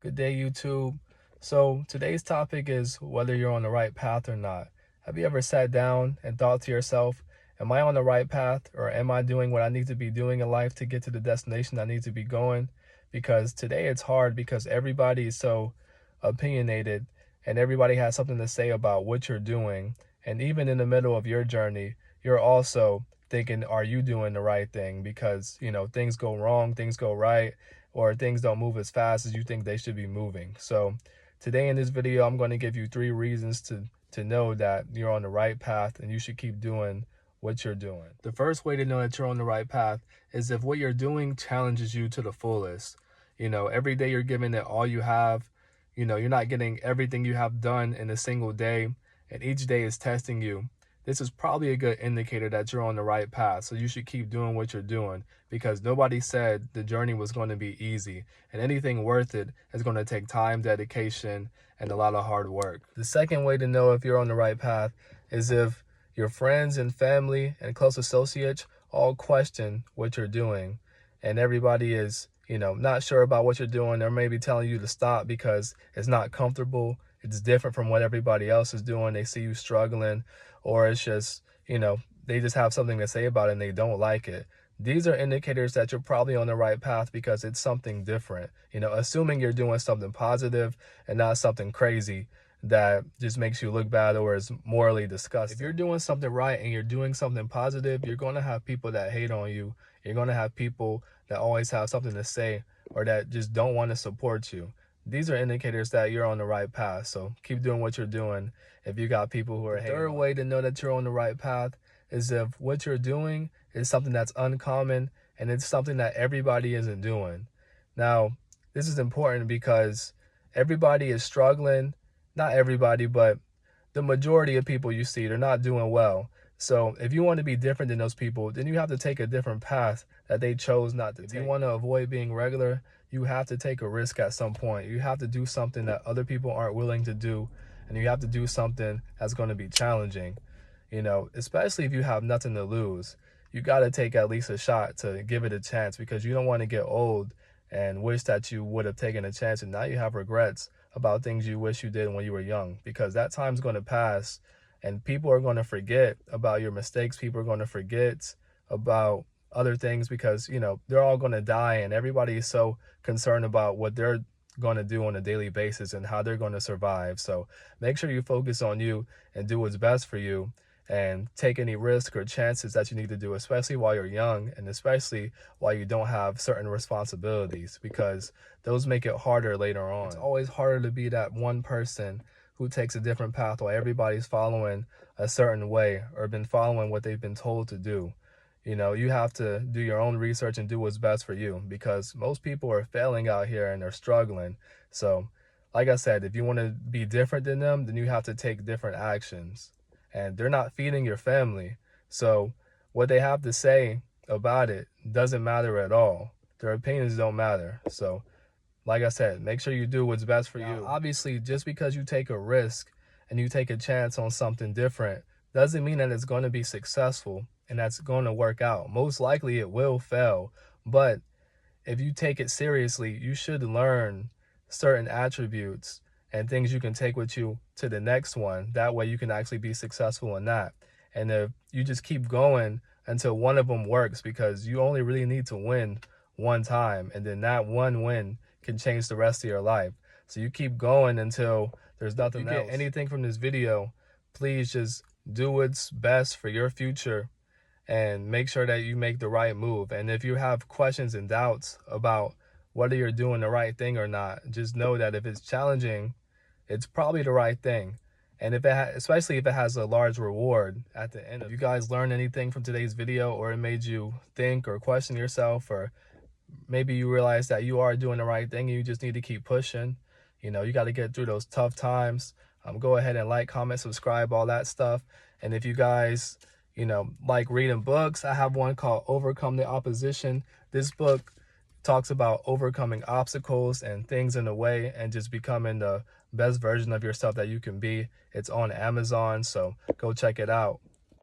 Good day, YouTube. So today's topic is whether you're on the right path or not. Have you ever sat down and thought to yourself, am I on the right path, or am I doing what I need to be doing in life to get to the destination I need to be going? Because today it's hard because everybody is so opinionated and everybody has something to say about what you're doing. And even in the middle of your journey, you're also thinking, are you doing the right thing? Because, things go wrong, things go right, or things don't move as fast as you think they should be moving. So today in this video, I'm going to give you 3 reasons to know that you're on the right path and you should keep doing what you're doing. The first way to know that you're on the right path is if what you're doing challenges you to the fullest. Every day you're giving it all you have. You're not getting everything you have done in a single day, and each day is testing you. This is probably a good indicator that you're on the right path. So you should keep doing what you're doing, because nobody said the journey was going to be easy, and anything worth it is going to take time, dedication, and a lot of hard work. The second way to know if you're on the right path is if your friends and family and close associates all question what you're doing, and everybody is, not sure about what you're doing. They're maybe telling you to stop because it's not comfortable. It's different from what everybody else is doing. They see you struggling, or it's just, they just have something to say about it and they don't like it. These are indicators that you're probably on the right path because it's something different. Assuming you're doing something positive and not something crazy that just makes you look bad or is morally disgusting. If you're doing something right and you're doing something positive, you're going to have people that hate on you. You're going to have people that always have something to say or that just don't want to support you. These are indicators that you're on the right path. So keep doing what you're doing if you got people who are hating. The third way to know that you're on the right path is if what you're doing is something that's uncommon and it's something that everybody isn't doing. Now, this is important because everybody is struggling. Not everybody, but the majority of people you see, they're not doing well. So if you want to be different than those people, then you have to take a different path that they chose not to take. If you want to avoid being regular, you have to take a risk at some point. You have to do something that other people aren't willing to do, and you have to do something that's going to be challenging. Especially if you have nothing to lose. You got to take at least a shot to give it a chance, because you don't want to get old and wish that you would have taken a chance and now you have regrets about things you wish you did when you were young, because that time's going to pass and people are going to forget about your mistakes. People are going to forget about other things because, they're all going to die, and everybody is so concerned about what they're going to do on a daily basis and how they're going to survive. So make sure you focus on you and do what's best for you, and take any risk or chances that you need to do, especially while you're young and especially while you don't have certain responsibilities, because those make it harder later on. It's always harder to be that one person who takes a different path while everybody's following a certain way or been following what they've been told to do. You have to do your own research and do what's best for you, because most people are failing out here and they're struggling. So like I said, if you want to be different than them, then you have to take different actions. And they're not feeding your family. So what they have to say about it doesn't matter at all. Their opinions don't matter. So like I said, make sure you do what's best for you. Obviously, just because you take a risk and you take a chance on something different doesn't mean that it's going to be successful and that's going to work out. Most likely it will fail. But if you take it seriously, you should learn certain attributes and things you can take with you to the next one. That way you can actually be successful in that. And if you just keep going until one of them works, because you only really need to win one time, and then that one win can change the rest of your life. So you keep going until there's nothing else. If you get anything from this video, please just do what's best for your future and make sure that you make the right move. And if you have questions and doubts about whether you're doing the right thing or not, just know that if it's challenging, it's probably the right thing. And if especially if it has a large reward at the end. If you guys learned anything from today's video, or it made you think or question yourself, or maybe you realize that you are doing the right thing and you just need to keep pushing, you got to get through those tough times. Go ahead and like, comment, subscribe, all that stuff. And if you guys, like reading books, I have one called Overcome the Opposition. This book talks about overcoming obstacles and things in the way and just becoming the best version of yourself that you can be. It's on Amazon, so go check it out.